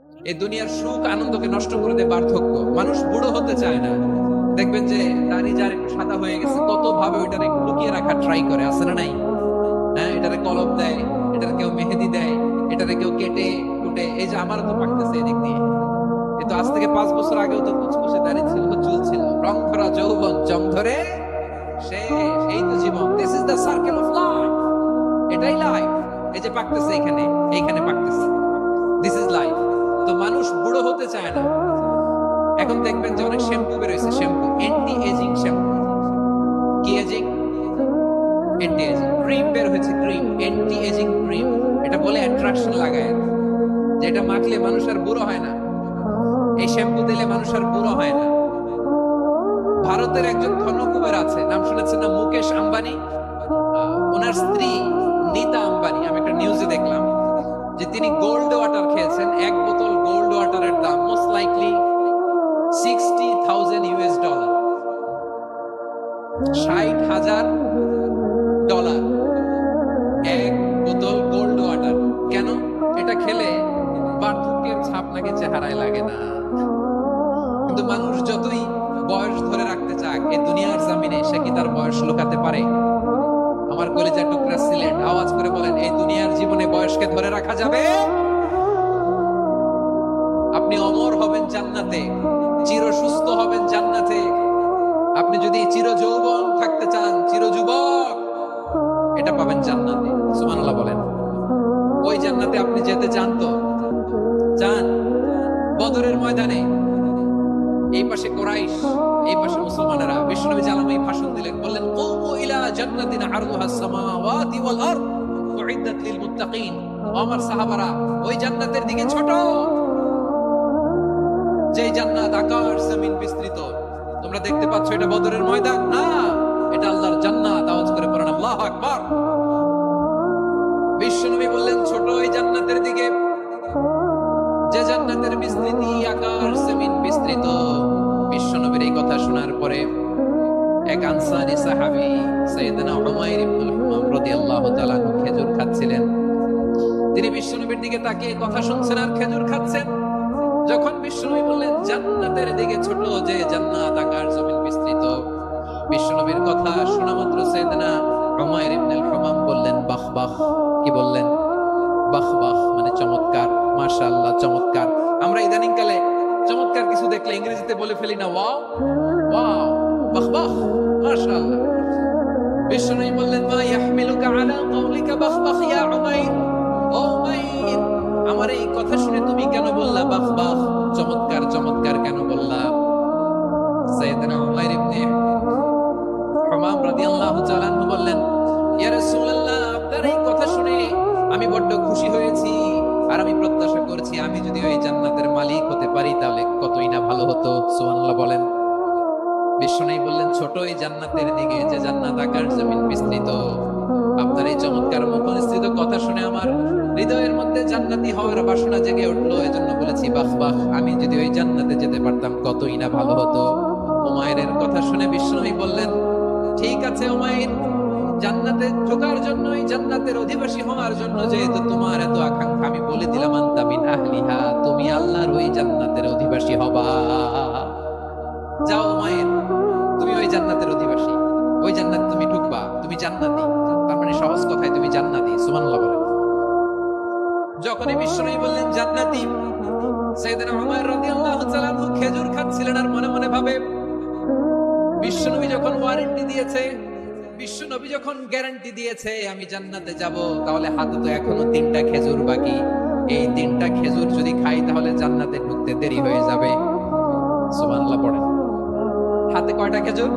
এই দুনিয়ার সুখ আনন্দকে নষ্ট করে দেয় বার্ধক্য। মানুষ বুড়ো হতে চায় না। দেখবেন যে দাড়ি যার একটু সাদা হয়ে গেছে কত ভাবে ওইটারে একটু লুকিয়ে রাখার ট্রাই করে, আছে না নাই? হ্যাঁ, এটারে কলপ দেয়, এটারে কেউ মেহেদি দেয়, এটারে কেউ কেটে কুটে। এই যে আমারও তো পাকতেছে এদিক দিয়ে। এই তো আজ থেকে 5 বছর আগেও তো কুচকুচে দাড়ি ছিল, চুল ছিল, রং ধরা যৌবন জং ধরে শেষ। এই তো জীবন, this is the circle of life. এটাই লাইফ। এই যে পাকতেছে এখানে, এইখানে পাকতেছে, দিস ইজ লাইফ। তো মানুষ বুড়ো হতে চায় না। এখন দেখবেন যে অনেক শ্যাম্পু বের হয়েছে, শ্যাম্পু অ্যান্টি এজিং শ্যাম্পু। কি এজিং? অ্যান্টি এজিং ক্রিম বের হয়েছে, ক্রিম অ্যান্টি এজিং ক্রিম। এটা বলে অ্যাট্রাকশন লাগায়, যেটা মাখলে মানুষ আর বুড়ো হয় না। এই শ্যাম্পু দিলে মানুষ আর বুড়ো হয় না। ভারতের একজন ধনকুবের আছে, নাম শুনেছেন না? মুকেশ আম্বানি। ওনার স্ত্রী নীতা আম্বানি, আমি একটা নিউজে দেখলাম যে তিনি গোল্ড ওয়াটার খেয়েছেন। এক বোতল গোল্ড ওয়াটারের দাম মোস্ট লাইকলি $60,000, $60,000 এক বোতল গোল্ড ওয়াটার। কেন? এটা খেলে বার্ধক্যের ছাপ নাকি চেহারায় লাগে না। কিন্তু মানুষ যতই বয়স ধরে রাখতে চাক এই দুনিয়ার জামিনে, সে কি তার বয়স লুকাতে পারে? আমার কলিজার টুকরা সিলেট, আওয়াজ করে বলেন, এই দুনিয়ার জীবনে বয়সকে ধরে রাখা যাবে? আপনি অমর হবেন জান্নাতে, চির সুস্থ হবেন জান্নাতে। আপনি যদি চির যৌবন থাকতে চান, চির যুবক, এটা পাবেন জান্নাতে। সুবহানাল্লাহ বলেন। ওই জান্নাতে আপনি যেতে চান তো? চান? বদরের ময়দানে এই পাশে কুরাইশ, এই পাশে মুসলমানেরা। বিশ্বনবী জালামাই ভাষণ দিলেন, বললেন, কুমু ইলা জান্নাতিন আরদুহাস সামাওয়াতি ওয়াল আরদ উইদ্দাত লিল মুত্তাকিন। আমার সাহাবারা, ওই জান্নাতের দিকে ছোট, যে জান্নাত আকাশ জমিন বিস্তৃত। তোমরা দেখতে পাচ্ছ এটা বদরের ময়দান না, এটা আল্লাহর জান্নাত। আওয়াজ করে পড়েন আল্লাহু আকবার। বিশ্বনবী বললেন, ছোট ওই জান্নাতের দিকে, যে জান্নাতের বিস্তৃতি আকাশ জমিন বিস্তৃত। বিশ্বনবীর এই কথা শোনার পরে এক আনসারী সাহাবী সাইয়েদনা উমাইর ইবনুল হুমাম রাদিয়াল্লাহু তাআলা খেজুর খাচ্ছিলেন। তিনি বিশ্বনবীর দিকে তাকিয়ে কথা শুনছেন আর খেজুর খাচ্ছেন। যখন বিশ্বনবী বললেন জান্নাতের দিকে ছোট, যে জান্নাত আকাশ জমিন বিস্তৃত, বিশ্বনবীর কথা শোনা মাত্র সাইয়েদনা উমাইর ইবনুল হুমাম বললেন বাহ বাহ। কি বললেন? বাহ বাহ, মানে চমৎকার, মাশাআল্লাহ, চমৎকার। আমরা ইদানিং কালে চমৎকার কিছু দেখলে ইংরেজিতে বলে ফেলি না, ওয়াও ওয়াও, বাহ বাহ, মাশাআল্লাহ। বিশ্বনবী বললেন, মা ইয়াহমিলুকা আলা কওলিকা বাহ বাহ ইয়া উমাইর। ও উমাইর, আমার এই কথা শুনে তুমি কেন বললা বাহ বাহ, চমৎকার চমৎকার কেন বললা? সাইয়েদনা উমাইর ইবনে হুমাম রাদিয়াল্লাহু তাআলা বললেন, ইয়া রাসূলুল্লাহ, আপনার এই কথা শুনে আমি বড্ড খুশি হয়েছি, আর আমি প্রত্যাশা করছি আমি যদি ওই জান্নাতের মালিক হতে পারি তাহলে কতই না ভালো হতো। সুবহানাল্লাহ বলেন। বিশ্বনবী বললেন, ছোট এই জান্নাতের দিকে, যে জান্নাত আকাশ জমিন বিস্তৃত। আপনার এই চমৎকার মুখনিসৃত কথা শুনে আমার হৃদয়ের মধ্যে জান্নাতি হওয়ার বাসনা জেগে উঠলো, এজন্য বলেছি বাহ বাহ, আমি যদি ওই জান্নাতে যেতে পারতাম কতই না ভালো হতো। উমাইরের কথা শুনে বিশ্বনবী বললেন, ঠিক আছে উমাইর, জান্নাতে ঢোকার জন্য, জান্নাতের অধিবাসী হওয়ার জন্য যেহেতু তোমার এত আকাঙ্ক্ষা, আমি বলে দিলাম আনতা মিন আহলিহা, তুমি আল্লাহর ওই জান্নাতের অধিবাসী হবা। যাও উমাইর, তুমি ওই জান্নাতের অধিবাসী, ওই জান্নাতে তুমি ঢুকবা, তুমি জান্নাতি। তার মানে সহজ কথায় তুমি জান্নাতি। সুবহানাল্লাহ বলেন। যখনই বিশ্বনবী বললেন জান্নাতি, সাইয়েদনা উমর রাদিয়াল্লাহু তাআলা খেজুর খাচ্ছিলেন আর মনে মনে ভাবে, বিশ্বনবী যখন ওয়ারেন্টি দিয়েছে, বিশ্বনবী যখন গ্যারান্টি দিয়েছে আমি জান্নাতে যাব, তাহলে হাতে তো এখনো 3টা খেজুর বাকি। এই 3টা খেজুর যদি খাই তাহলে জান্নাতে ঢুকতে দেরি হয়ে যাবে। সুবহানাল্লাহ পড়েন। হাতে কয়টা খেজুর?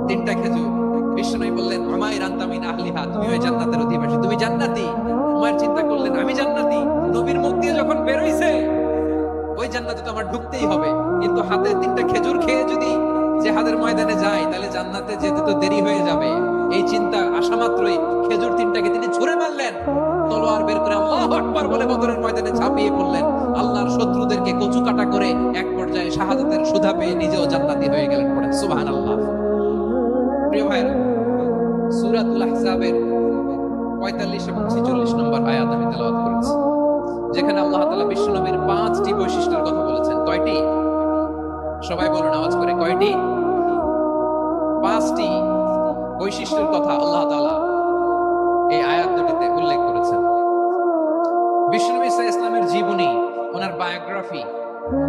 3টা খেজুর। বিশ্বনবী বললেন, উমাইর আনতা মিন আহলিহা, তুমি ওই জান্নাতের অধিবাসী, তুমি জান্নাতি। উমাইর চিন্তা করলেন, আমি জান্নাতি, নবীর মুখ দিয়ে যখন বের হইছে ওই জান্নাতে তো আমার ঢুকতেই হবে, কিন্তু হাতে 3টা খেজুর খেয়ে যদি জিহাদের ময়দানে যায় তাহলে জান্নাতে যেতে তো দেরি হয়ে যাবে। এই চিন্তা আসা মাত্রই খেজুর 3টাকে তিনি ছুঁড়ে মারলেন, তলোয়ার বের করে আল্লাহু আকবার বলে বদরের ময়দানে ঝাঁপিয়ে পড়লেন। আল্লাহর শত্রুদেরকে কচু কাটা করে এক পর্যায়ে শাহাদাতের সুধা পেয়ে নিজেও জান্নাতি হয়ে গেলেন। পড়েন সুবহানাল্লাহ। প্রিয় ভাইরা, সূরাতুল আহজাবের 45 এবং 46 নম্বর আয়াত আমি তেলাওয়াত করেছি। যেখানে আল্লাহ তাআলা বিশ্বনবীর 5টি বৈশিষ্ট্যের কথা বলেছেন। কয়টি? সবাই বলুন আওয়াজ করে, কয়টি? 5টি বৈশিষ্ট্যের কথা আল্লাহ তাআলা এই আয়াত দুটিতে উল্লেখ করেছেন। বিশ্বনবী সাল্লাল্লাহু আলাইহি ওয়াসাল্লামের জীবনী, ওনার বায়োগ্রাফি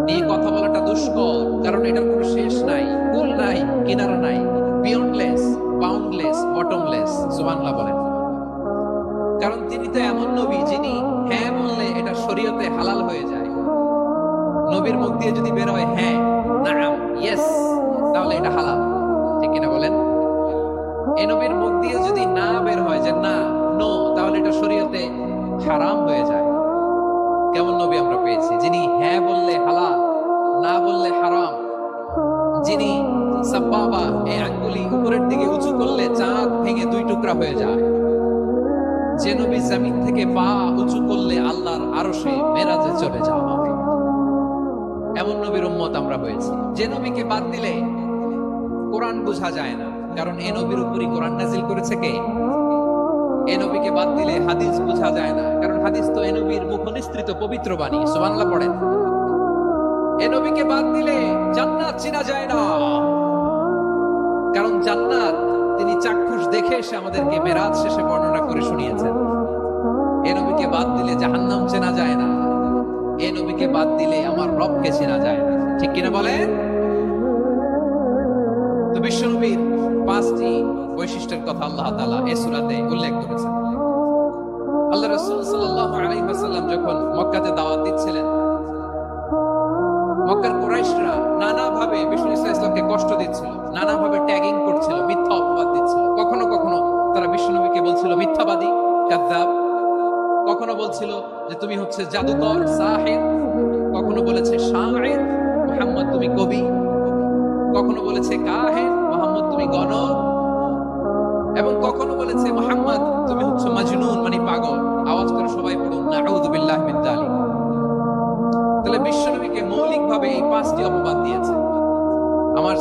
নিয়ে কথা বলাটা দুষ্কর, কারণ এটার কোনো শেষ নাই, কুল নাই, কিনারা নাই, বিয়ন্ডলেস, বাউন্ডলেস, বটমলেস। সুবহানাল্লাহ বলেন। কারণ তিনি তো এমন নবী যিনি হ্যাঁ বললে এটা শরীয়তে হালাল হয়ে যায়। নবীর মুখ দিয়ে যদি বের হয় হ্যাঁ, নাম, ইয়েস, তাহলে এটা হালাল। ঠিক কিনা বলেন? এই নবীর মুখ দিয়ে যদি না বের হয় যে না, নো, তাহলে এটা শরীয়তে হারাম হয়ে যায়। কেমন নবী আমরা পেয়েছি, যিনি হ্যাঁ বললে হালাল, না বললে হারাম, যিনি সাব্বাবা, এই আঙ্গুলি উপরের দিকে উঁচু করলে চাঁদ ভেঙে 2 টুকরা হয়ে যায়, যে নবী জমিন থেকে পা উঁচু করলে আল্লাহর আরশে মেরাজে চলে যাওয়া হবে। এমন নবীর উম্মত আমরা হয়েছি। যে নবীকে বাদ দিলে কোরআন বোঝা যায় না, কারণ এই নবীর উপরই কোরআন নাজিল করেছে কে? এই নবীকে বাদ দিলে হাদিস বোঝা যায় না, কারণ হাদিস তো এই নবীর মুখনিসৃত পবিত্র বাণী। সুবহানাল্লাহ পড়েন। এই নবীকে বাদ দিলে জান্নাত চেনা যায় না, কারণ জান্নাত তিনি চাক্ষুষ দেখে এসে আমাদেরকে মেরাজ শেষে বর্ণনা করে শুনিয়েছেন। এই নবীকে বাদ দিলে জাহান্নাম চেনা যায় না, এই নবীকে বাদ দিলে আমার রবকে চেনা যায় না। ঠিক কিনা বলেন? তো বিশ্বনবীর 5টি বৈশিষ্ট্যের কথা আল্লাহ তাআলা এই সূরাতে উল্লেখ করেছেন। আল্লাহ রাসূল সাল্লাল্লাহু আলাইহি ওয়াসাল্লাম যখন মক্কাতে দাওয়াত দিচ্ছিলেন, মক্কার কুরাইশরা নানাভাবে বিষ্ণু ইসলামকে কষ্ট দিচ্ছিল, নানাভাবে ট্যাগিং করছিল, মিথ্যা অপবাদ দিচ্ছিল। কখনো কখনো তারা বিশ্বনবীকে বলছিল মিথ্যাবাদী, কাযযাব। কখনো বলছিল যে তুমি হচ্ছে জাদুকর, সাহির। কখনো বলেছে শাইর, মুহাম্মদ তুমি কবি। কখনো বলেছে কাহিন, মুহাম্মদ তুমি গণক। এবং কখনো বলেছে মুহাম্মদ তুমি হচ্ছে মাজনুন, মানে পাগল। আওয়াজ করে সবাই পড়ুন, নাউযু বিল্লাহি মিন যালিক। তাহলে বিশ্বনবীকে মৌলিকভাবে এই 5টি অপবাদ দিয়েছে। আমার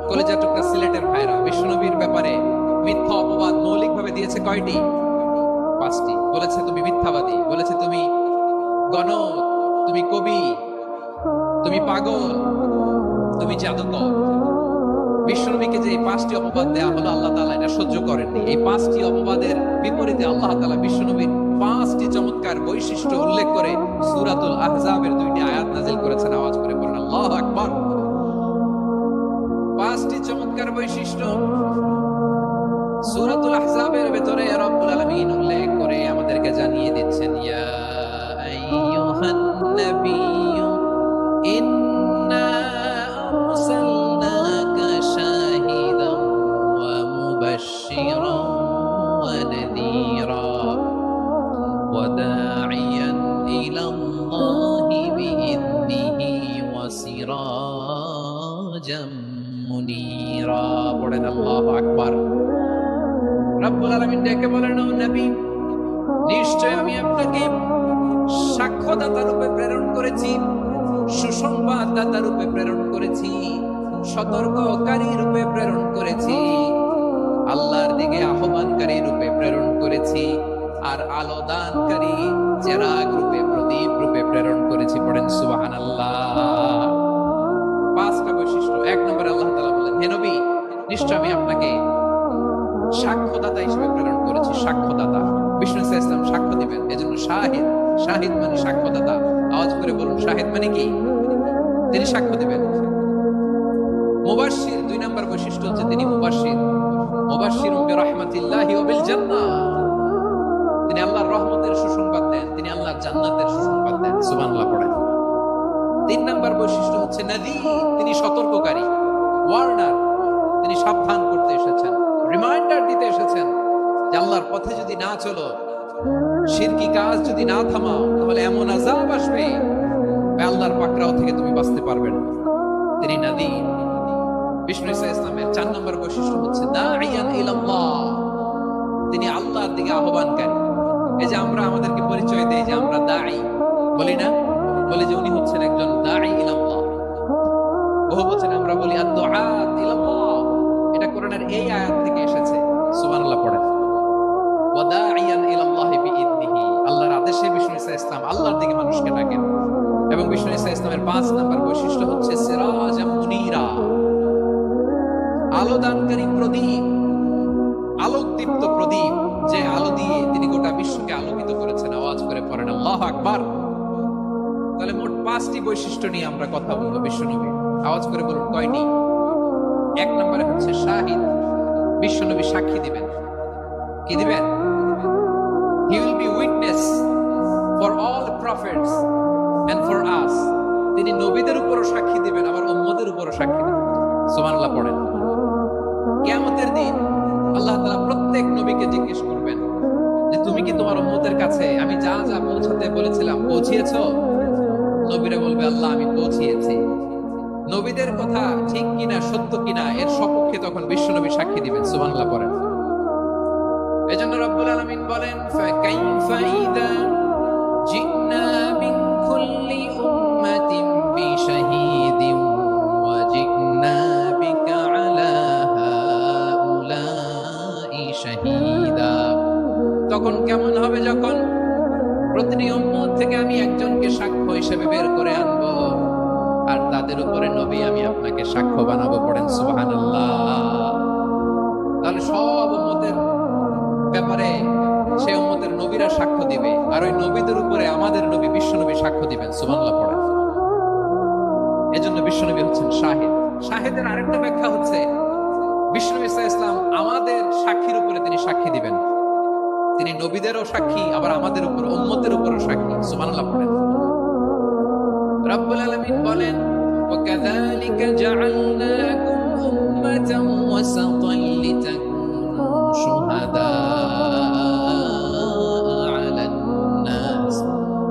কলেজের টুকরা সিলেটের ভাইরা, বিশ্বনবীর ব্যাপারে মিথ্যা অপবাদ মৌলিকভাবে দিয়েছে কয়টি? 5টি। বলেছে তুমি মিথ্যাবাদী, বলেছে তুমি গণক, তুমি কবি, তুমি পাগল, তুমি জাদুকর। বিশ্বনবীকে যে 5টি অপবাদ দেয়া হলো, আল্লাহ তাআলা এটা সহ্য করেননি। এই 5টি অপবাদের বিপরীতে আল্লাহ তাআলা বিশ্বনবীর 5টি চমৎকার বৈশিষ্ট্য উল্লেখ করে সূরাতুল আহজাবের 2টি আয়াত নাযিল করেছেন। আওয়াজ করে বলেন আল্লাহু আকবার। 5টি চমৎকার বৈশিষ্ট্য সূরাতুল আহজাবের ভেতরে রব্বুল আলামিন উল্লেখ করে আমাদেরকে জানিয়ে দিচ্ছেন, ইয়া আইয়ুহান নাবিয়্যু ইন্না আরসালনাকা শাহিদান ওয়া মুবাশশিরান ওয়া নাযীরা ওয়া দা'iয়ান ইলাল্লাহি বিইذনিহি ওয়া সিরাজাম মুনীরা। পড়েন আল্লাহু আকবার। রব্বুল আলামিন ডেকে বলেন, ও নবী, নিশ্চয় আমি আপনাকে সাক্ষ্যদাতা রূপে প্রেরণ করেছি, সুসংবাদদাতা রূপে প্রেরণ করেছি, সতর্ককারী রূপে প্রেরণ করেছি, আল্লাহর দিকে আহ্বানকারী রূপে প্রেরণ করেছি, আর আলো দানকারী চেরাগ রূপে, প্রদীপ রূপে প্রেরণ করেছি। পড়েন সুবহানাল্লাহ। 5টা বৈশিষ্ট্য। 1 নম্বরে আল্লাহ তাআলা বলেন, হে নবী, নিশ্চয় আমি আপনাকে সাক্ষ্যদাতা হিসেবে প্রেরণ করেছি। সাক্ষ্যদাতা, বিষ্ণু ইসলাম সাক্ষ্য দিবেন, এজন্য শাহিদ। শাহিদ মানে সাক্ষ্যদাতা। আওয়াজ করে বলুন, শাহিদ মানে কি? তিনি সাক্ষ্য দিবেন। মুবাশশির, 2 নম্বর বৈশিষ্ট্য হচ্ছে তিনি মুবাশশির। মুবাশশিরুম বিরাহমাতিল্লাহি ওয়া বিল জান্নাহ। তিনি আল্লাহর রহমতের সুসংবাদ দেন, তিনি আল্লাহর জান্নাতের সুসংবাদ দেন। সুবহানাল্লাহ পড়েন। 3 নম্বর বৈশিষ্ট্য হচ্ছে নাযীর, তিনি সতর্ককারী, ওয়ার্নার। তিনি সাবধান করতে এসেছেন, রিমাইন্ডার দিতে এসেছেন যে আল্লাহর পথে যদি না চলো, শিরকি কাজ যদি না থামাও, তাহলে এমন আযাব আসবে আল্লাহর পাকড়াও থেকে তুমি বাঁচতে পারবে না। তিনি নাযীর। বিষ্ণু ইসলামের 4 নম্বর বৈশিষ্ট্য হচ্ছে দাঈয়ান ইলাল্লাহ, তিনি আল্লাহর দিকে আহ্বানকারী। এই যে আমরা আমাদেরকে পরিচয় দেই যে আমরা দাঈ, বলি না? বলি যে উনি হচ্ছেন একজন দাঈ ইলাল্লাহ। বহু বচনে আমরা বলি আদ-দুআত ইলাল্লাহ। এটা কোরআনের এই আয়াত থেকে এসেছে। সুবহানাল্লাহ পড়েন। ওয়া দাঈয়ান ইলাল্লাহি বিইذনিহি, আল্লাহর আদেশে বিষ্ণু বিষ্ণু ঈসা ইসলাম আল্লাহর দিকে মানুষকে ডাকেন। এবং বিষ্ণু ঈসা ইসলামের 5 নাম্বার বৈশিষ্ট্য হচ্ছে সিরাজাম মুনীরা, আলোদানকারী প্রদীপ, আলোকদীপ্ত প্রদীপ, যে আলো দিয়ে তিনি গোটা বিশ্বকে আলোকিত করেছেন। আওয়াজ করে পড়েন আল্লাহু আকবার। তাহলে মোট 5টি বৈশিষ্ট্য নিয়ে আমরা কথা বলবো বিশ্বনবী। আওয়াজ করে বলুন কয়টি? 1 নম্বরে হচ্ছে শাহিদ, বিশ্বনবী সাক্ষী দিবেন। কি দিবেন? He will be witness for all prophets and for us. তিনি নবীদের উপরও সাক্ষী দিবেন, আবার উম্মতের উপরও সাক্ষী দিবেন। সুবহানাল্লাহ পড়েন। কিয়ামতের দিন আল্লাহ তাআলা প্রত্যেক নবীকে জিজ্ঞেস করবেন যে তুমি কি তোমার উম্মতের কাছে আমি যা যা পৌঁছাতে বলেছিলাম পৌঁছিয়েছো? নবীরা বলবে আল্লাহ আমি পৌঁছিয়েছি। নবীদের কথা ঠিক কিনা, সত্য কিনা, এর সপক্ষে তখন বিশ্বনবী সাক্ষী দিবেন। সুবহানাল্লাহ পড়েন। এজন্য রব্বুল আলামিন বলেন ফাকাইফা ইযা জিনা মিন কুল্লি উম্মাতিন বিশাহীদিন ওয়া জিনা বিকা আলা হাউলাই শাহীদা। তখন কেমন হবে যখন প্রতিটি উম্মত থেকে আমি একজনকে সাক্ষ্য হিসেবে বের করে আনবো, আর তাদের উপরে নবী আমি আপনাকে সাক্ষ্য বানাবো। পড়েন সুবহানাল্লাহ। তাহলে সব উম্মতের ব্যাপারে সেই উম্মতের নবীরা সাক্ষ্য দিবে, আর ওই নবীদের উপরে আমাদের নবী বিশ্বনবী সাক্ষ্য দিবেন। সুবহানাল্লাহ পড়েন। এজন্য বিশ্বনবী হচ্ছেন শাহিদ। শাহিদের আরেকটা ব্যাখ্যা হচ্ছে বিশ্বনবী সাল্লাল্লাহু আলাইহি ওয়াসাল্লাম আমাদের সাক্ষীর উপরে তিনি সাক্ষী দিবেন। তিনি নবীদেরও সাক্ষী, আবার আমাদের উপর উম্মতের উপরও সাক্ষী। সুবহানাল্লাহ পড়েন। রব্বুল আলামিন বলেন ওয়াকাযালিকা জাআলনাকুম উম্মাতান ওয়াসাতান লিতাকুনু শুহাদা আলান নাস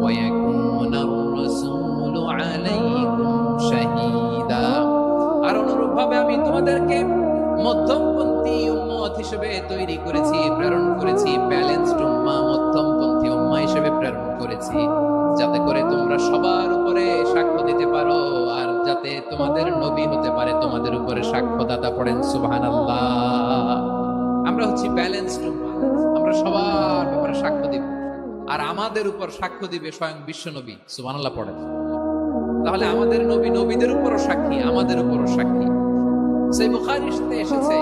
ওয়া ইয়াকুনার রাসূলু আলাইকুম শাহীদা। আর অনুরূপভাবে আমি তোমাদেরকে মধ্যমপন্থী উম্মত হিসেবে তৈরি করেছি, প্রেরণ করেছি। ব্যালেন্সড উম্মাহ, মধ্যমপন্থী উম্মাহ হিসেবে প্রেরণ করেছি, যাতে করে তোমরা সবার উপরে সাক্ষ্য দিতে পারো, আর যাতে তোমাদের নবী হতে পারে তোমাদের উপরে সাক্ষ্যদাতা। পড়েন সুবহানাল্লাহ। আমরা হচ্ছি ব্যালেন্সড উম্মাহ, আমরা সবার ব্যাপারে সাক্ষ্য দিব, আর আমাদের উপর সাক্ষ্য দিবে স্বয়ং বিশ্বনবী। সুবহানাল্লাহ পড়েন। তাহলে আমাদের নবী নবীদের উপরও সাক্ষী, আমাদের উপরও সাক্ষী। সেই বুখারীতে এসেছে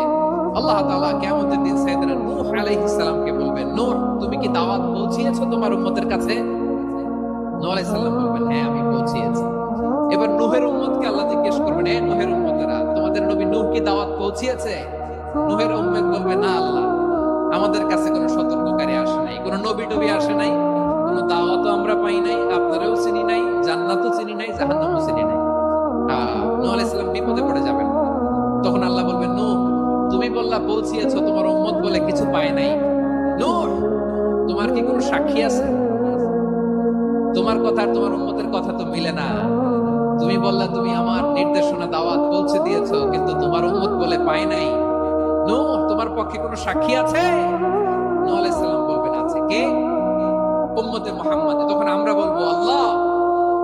আল্লাহ তাআলা কিয়ামতের দিন সাইয়েদনা নূহ আলাইহিস সালামকে বলবেন, নূহ তুমি কি দাওয়াত পৌঁছিয়েছো তোমার উম্মতের কাছে? নূহ আলাইহিস সালাম বলবেন হ্যাঁ আমি পৌঁছিয়েছি। এবার নূহের উম্মতকে আল্লাহ জিজ্ঞেস করবেন, হে নূহের উম্মতেরা তোমাদের নবী নূহ কি দাওয়াত পৌঁছিয়েছে? নূহের উম্মত বলবে না আল্লাহ, আমাদের কাছে কোনো সতর্ককারী আসে নাই, কোনো নবী টবি আসে নাই, কোনো দাওয়াতও আমরা পাই নাই, আপনারাও চিনি নাই, জান্নাতও চিনি নাই, জাহান্নামও চিনি নাই। নূহ আলাইহিস সালাম বিপদে পড়ে যাবেন। তখন আল্লাহ বলবেন নূহ তুমি বললা পৌঁছিয়েছো, তোমার উম্মত বলে কিছু পায় নাই। নূহ তোমার কি কোনো সাক্ষী আছে? তোমার কথা আর তোমার উম্মতের কথা তো মিলে না। তুমি বললা তুমি আমার নির্দেশনা দাওয়াত পৌঁছে দিয়েছো, কিন্তু তোমার উম্মত বলে পায় নাই। নূহ তোমার পক্ষে কোনো সাক্ষী আছে? নূহ আলাইহিস সালাম বলবেন আছে। কে? উম্মতে মুহাম্মদ। তখন আমরা বলবো আল্লাহ,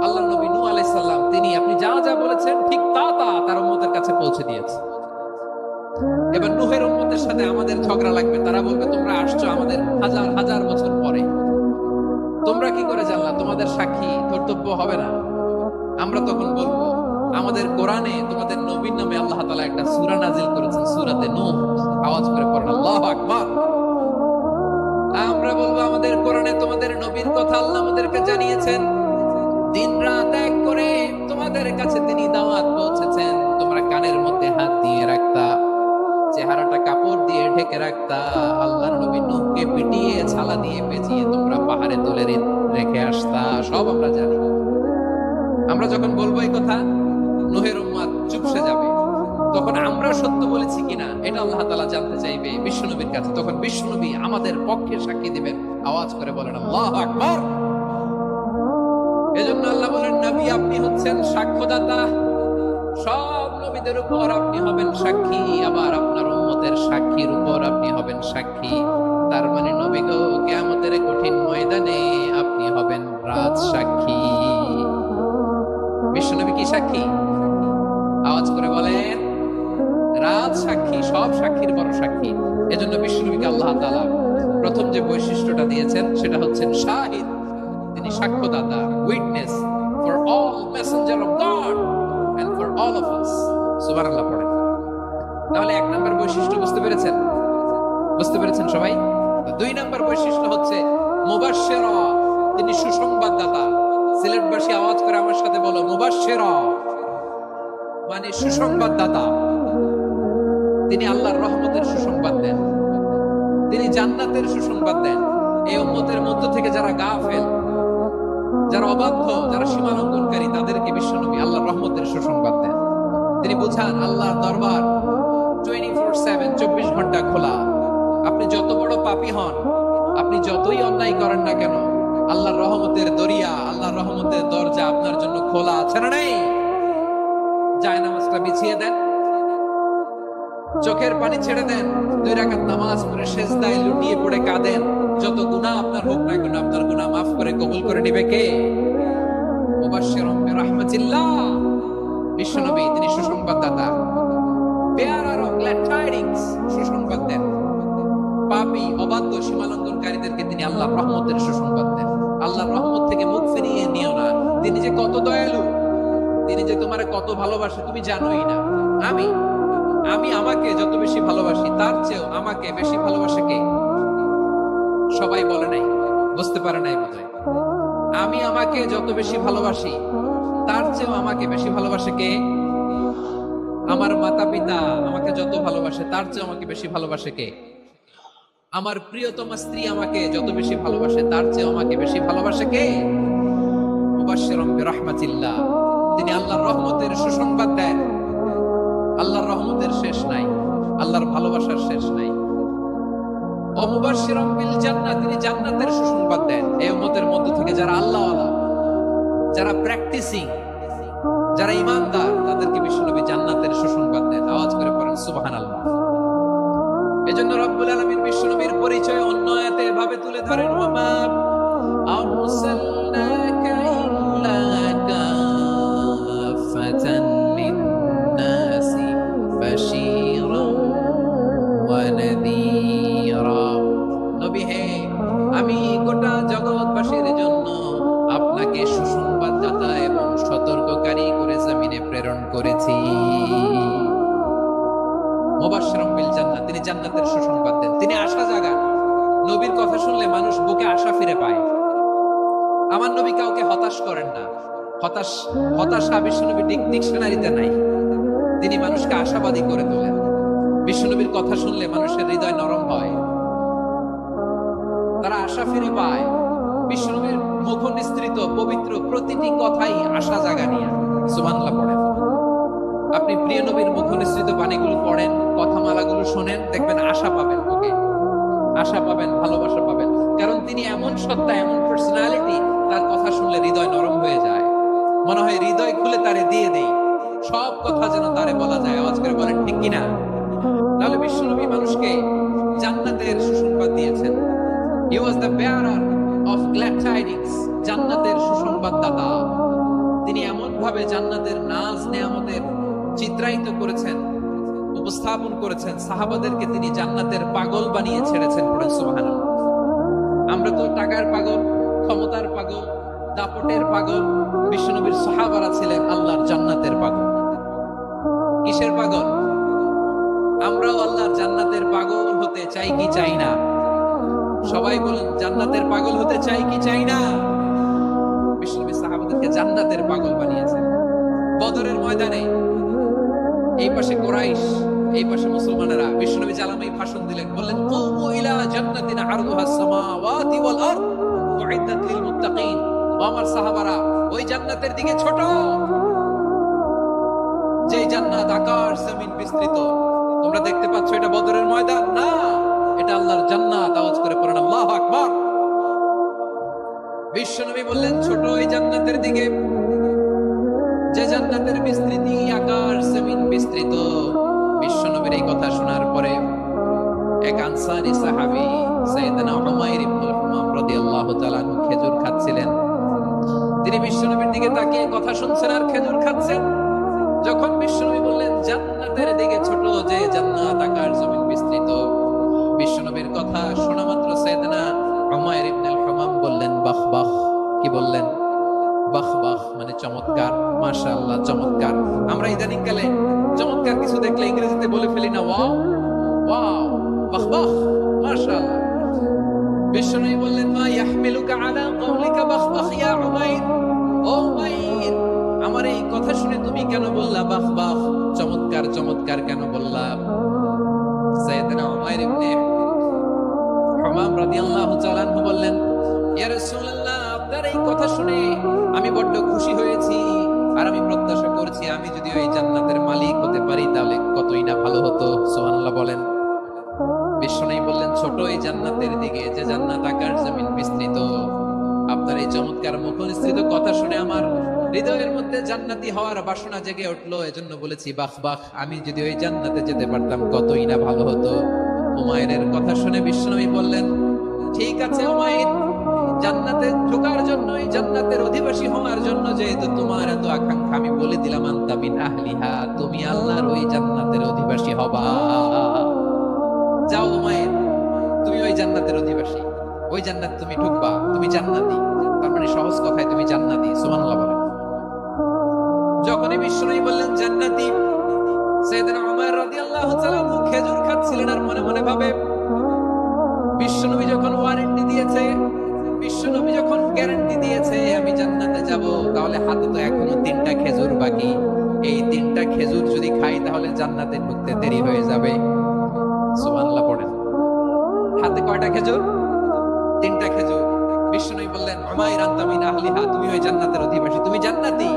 আল্লাহ নবী নূহ আলাইহিস সালাম তিনি আপনি যা যা বলেছেন ঠিক তা তার উম্মতের কাছে পৌঁছে দিয়েছে। এবার নূহের উম্মতের সাথে আমাদের ঝগড়া লাগবে। তারা বলবে তোমরা আসছো আমাদের হাজার হাজার বছর পরে, তোমরা কি করে জানলা? তোমাদের সাক্ষী কর্তব্য হবে না। আমরা তখন বলবো আমাদের কোরআনে তোমাদের নবীর নামে আল্লাহ তাআলা একটা সূরা নাজিল করেছেন, সূরাতে নূহ। আওয়াজ করে পড়েন আল্লাহু আকবার। আমরা বলবো আমাদের কোরআনে তোমাদের নবীর কথা আল্লাহ আমাদেরকে জানিয়েছেন, দিন রাত এক করে তোমাদের কাছে তিনি দাওয়াত পৌঁছেছেন। তোমরা কানের মধ্যে হাত দিয়ে রাখতা, চেহারাটা কাপড় দিয়ে ঢেকে রাখতা, আল্লাহর নবী নূহকে পিটিয়ে ছালা দিয়ে পেঁচিয়ে তোমরা পাহাড়ে তুলে রেখে আসতা। সব আমরা জানি। আমরা যখন বলবো এই কথা, নূহের উম্মত চুপসে যাবে। তখন আমরা সত্য বলেছি কিনা এটা আল্লাহ তাআলা জানতে চাইবে বিশ্বনবীর কাছে। তখন বিশ্বনবী আমাদের পক্ষে সাক্ষী দিবেন। আওয়াজ করে বলেন আল্লাহু আকবার। এজন্য আল্লাহ বলেন নবী আপনি হচ্ছেন সাক্ষ্যদাতা, সব নবীদের উপর আপনি হবেন সাক্ষী, আবার আপনার উম্মতের সাক্ষীর উপর আপনি হবেন সাক্ষী। তার মানে নবী গো কিয়ামতের কঠিন ময়দানে আপনি হবেন রাজ সাক্ষী। বিশ্বনবী কি সাক্ষী? আওয়াজ করে বলেন রাজ সাক্ষী, সব সাক্ষীর বড় সাক্ষী। এজন্য বিশ্বনবীকে আল্লাহ তাআলা প্রথম যে বৈশিষ্ট্যটা দিয়েছেন সেটা হচ্ছেন শাহিদ। তিনি তিনি সাক্ষ্যদাতা, witness for all messenger of God and for all of us. সুবহানাল্লাহ পড়েন। তাহলে এক নাম্বার বৈশিষ্ট্য বুঝতে পেরেছেন? বুঝতে পেরেছেন সবাই? দুই নাম্বার বৈশিষ্ট্য হচ্ছে মুবাশশিরা, তিনি সুসংবাদদাতা। সিলেটবাসী আওয়াজ করে আমার সাথে বলো, মুবাশশিরা মানে সুসংবাদদাতা। তিনি আল্লাহর রহমতের সুসংবাদ দেন, তিনি জান্নাতের সুসংবাদ দেন। এই উম্মতের মধ্য থেকে যারা গাফেল, যারা অবাধ্য, যারা সীমা লঙ্ঘনকারী, তাদেরকে বিশ্বনবী আল্লাহর রহমতের সুসংবাদ দেন। তিনি বুঝান আল্লাহর দরবার 24/7 24 ঘন্টা খোলা। আপনি যত বড় পাপী হন, আপনি যতই অন্যায় করেন না কেন, আল্লাহর রহমতের দরিয়া, আল্লাহর রহমতের দরজা আপনার জন্য খোলা আছে না নেই? জায়নামাজটা বিছিয়ে দেন, চোখের পানি ছেড়ে দেন, 2 রাকাত নামাজ পড়ে সিজদায় লুটিয়ে পড়ে কাঁদেন। যত গুনাহ আপনার হোক না কেন, আপনার গুনাহ মাফ করে কবুল করে নেবে কে? মুবাশশিরুম বিরাহমাতিল্লাহ, বিশ্বনবী তিনি সুসংবাদদাতা। বেয়ারার অফ গ্ল্যাড টাইডিংস, সুসংবাদ দেন। পাপী, অবাধ্য, সীমালঙ্ঘনকারীদেরকে তিনি আল্লাহর রহমতের সুসংবাদ দেন। আল্লাহর রহমত থেকে মুখ ফিরিয়ে নিও না। তিনি যে কত দয়ালু, তিনি যে তোমারে কত ভালোবাসে তুমি জানোই না। আমি আমাকে যত বেশি ভালোবাসি, তার চেয়েও আমাকে বেশি ভালোবাসে কে? সবাই বলে নাই, বুঝতে পারে নাই বোধহয়। আমি আমাকে যত বেশি ভালোবাসি, তার চেয়েও আমাকে বেশি ভালোবাসে কে? আমার মাতা পিতা আমাকে যত ভালোবাসে, তার চেয়েও আমাকে বেশি ভালোবাসে কে? আমার প্রিয়তমা স্ত্রী আমাকে যত বেশি ভালোবাসে, তার চেয়েও আমাকে বেশি ভালোবাসে কে? মুবাশশিরুম বিরাহমাতিল্লাহ, তিনি আল্লাহর রহমতের সুসংবাদ দেন। আল্লাহর রহমতের শেষ নাই, আল্লাহর ভালোবাসার শেষ নাই। ও মুবাশশিরুম বিল জান্নাহ, তিনি জান্নাতের সুসংবাদ দেন। এই উম্মতের মধ্য থেকে যারা আল্লাহওয়ালা, যারা প্র্যাকটিসিং, যারা ঈমানদার, তাদেরকে বিশ্বনবী জান্নাতের সুসংবাদ দেন। আওয়াজ করে পড়েন সুবহানাল্লাহ। এজন্য রব্বুল আলামিন বিশ্বনবীর পরিচয় অন্য আয়াতে এভাবে তুলে ধরেন, ওয়ামা আরসালনাকা ইল্লা কাফাতান লিন-নাসি বাশীরান ওয়া নাযীরা। নবী হে, আমি গোটা জগৎবাসীর জন্য আপনাকে সুসংবাদদাতা এবং সতর্ককারী করে জমিনে প্রেরণ করেছি। মুবাশশিরুম বিল জান্নাহ, তিনি জান্নাতের সুসংবাদ দেন, তিনি আশা জাগান। নবীর কথা শুনলে মানুষ বুকে আশা ফিরে পায়। আমার নবী কাউকে হতাশ করেন না। হতাশা বিশ্বনবীর ডিকশনারিতে নাই। তিনি মানুষকে আশাবাদী করে তোলেন। বিশ্বনবীর কথা শুনলে মানুষের হৃদয় নরম হয়, তারা আশা ফিরে পায়। বিশ্বনবীর মুখ নিঃসৃত পবিত্র প্রতিটি কথাই আশা জাগানিয়া। সুবহানাল্লাহ পড়েন। আপনি প্রিয় নবীর মুখ নিঃসৃত বাণীগুলো পড়েন, কথামালাগুলো শোনেন, দেখবেন আশা পাবেন, ওকে আশা পাবেন, ভালোবাসা পাবেন। কারণ তিনি এমন সত্তা, এমন পার্সোনালিটি, তার কথা শুনলে হৃদয় নরম হয়ে যায়। মনে হয় হৃদয় খুলে তারে দিয়ে দেই, সব কথা যেন তারে বলা যায়। আওয়াজ করে বলেন ঠিক কিনা? তাহলে বিশ্বনবী মানুষকে জান্নাতের সুসংবাদ দিয়েছেন। He was the bearer of glad tidings, জান্নাতের সুসংবাদদাতা। তিনি এমন ভাবে জান্নাতের নাজ নেয়ামতের চিত্রায়িত করেছেন, উপস্থাপন করেছেন, সাহাবাদেরকে তিনি জান্নাতের পাগল বানিয়ে ছেড়েছেন। পড়েন সুবহানাল্লাহ। আমরা তো টাকার পাগল, ক্ষমতার পাগল, দাপটের পাগল। বিশ্বনবীর সাহাবারা ছিলেন আল্লাহর জান্নাতের পাগল। কিসের পাগল? আমরাও আল্লাহর জান্নাতের পাগল হতে চাই কি চাই না? সবাই বলেন, জান্নাতের পাগল হতে চাই কি চাই না? বিশ্বনবী সাহাবাদেরকে জান্নাতের পাগল বানিয়েছেন। বদরের ময়দানে এই পাশে কুরাইশ, এই পাশে মুসলমানেরা। বিশ্বনবী জালামাই ভাষণ দিলেন, বললেন, কুমু ইলা জান্নাতিন আরদুহাস সামাওয়াতি ওয়াল আরদ উইদ্দাত লিল মুত্তাকিন। ও আমার সাহাবারা, ওই জান্নাতের দিকে ছোট, যে জান্নাত আকাশ জমিন বিস্তৃত। তোমরা দেখতে পাচ্ছ এটা বদরের ময়দান না, এটা আল্লাহর জান্নাত। আওয়াজ করে পড়েন আল্লাহু আকবার। বিশ্বনবী বললেন, ছোট এই জান্নাতের দিকে, যে জান্নাতের বিস্তৃতি আকাশ জমিন বিস্তৃত। বিশ্বনবীর এই কথা শোনার পরে এক আনসারী সাহাবী সাইয়েদনা উমাইর ইবনে হুমাম রাদিয়াল্লাহু তাআলা খেজুর খাচ্ছিলেন। তিনি বিশ্বনবীর দিকে তাকিয়ে কথা শুনছেন আর খেজুর খাচ্ছেন। যখন বিশ্বনবী বললেন, জান্নাতের দিকে ছোট, যে জান্নাত আকাশ জমিন বিস্তৃত, বিশ্বনবীর কথা শোনা মাত্র সাইয়েদনা উমাইর ইবনে হুমাম বললেন, বাহ বাহ, কি বললেন? বাহ বাহ মানে চমৎকার, মাশাআল্লাহ চমৎকার। আমরা ইদানিং কালে চমৎকার কিছু দেখলে ইংরেজিতে বলে ফেলি না ওয়াও ওয়াও, বাহ বাহ, মাশাআল্লাহ। বিশ্বনবী বললেন মা ইয়াহমিলুকা আলা কওলিকা বাহ বাহ ইয়া উমাইর, ও উমাইর আমার এই কথা শুনে তুমি কেন বললা বাহ বাহ, চমৎকার চমৎকার কেন বললা? সাইয়েদনা উমাইর ইবনে হুমাম রাদিয়াল্লাহু তাআলা আনহু বললেন ইয়া রাসূলুল্লাহ আপনার এই কথা শুনে আমি বড্ড খুশি হয়েছি, আর আমি প্রত্যাশা করছি আমি যদি ওই জান্নাতের মালিক হতে পারি তাহলে কতই না ভালো হতো। সুবহানাল্লাহ বলেন। বিশ্বনবী বললেন ছোট এই জান্নাতের দিকে, যে জান্নাত আকাশ জমিন বিস্তৃত। আপনার এই চমৎকার মুখনিসৃত কথা শুনে আমার হৃদয়ের মধ্যে জান্নাতি হওয়ার বাসনা জেগে উঠলো, এজন্য বলেছি বাহ বাহ, আমি যদি ওই জান্নাতে যেতে পারতাম কতই না ভালো হতো। উমাইরের কথা শুনে বিশ্বনবী বললেন ঠিক আছে উমাইর, জান্নাতে ঢোকার জন্য, এই জান্নাতের অধিবাসী হওয়ার জন্য যেহেতু তোমার এত আকাঙ্ক্ষা, আমি বলে দিলাম আনতা মিন আহলিহা, তুমি আল্লাহর ওই জান্নাতের অধিবাসী হবা। যাও উমাইর, তুমি ওই জান্নাতের অধিবাসী, ওই জান্নাত তুমি ঢুকবা, তুমি জান্নাতি। তার মানে সহজ কথায় তুমি জান্নাতি। সুবহানাল্লাহ বলেন। যখনই বিশ্বনবী বললেন জান্নাতি, সাইয়েদনা উমর রাদিয়াল্লাহু তাআলা খেজুর খাচ্ছিলেন আর মনে মনে ভাবে বিশ্বনবী যখন ওয়ারেন্টি দিয়েছে, বিশ্বনবী যখন গ্যারান্টি দিয়েছে আমি জান্নাতে যাব, তাহলে হাতে তো এখনো 3টা খেজুর বাকি। এই 3টা খেজুর যদি খাই তাহলে জান্নাতে ঢুকতে দেরি হয়ে যাবে। সুবহানাল্লাহ পড়েন। হাতে কয়টা খেজুর? 3টা খেজুর। বিশ্বনবী বললেন উমাইর আনতা মিন আহলিহা, তুমি ওই জান্নাতের অধিবাসী, তুমি জান্নাতি।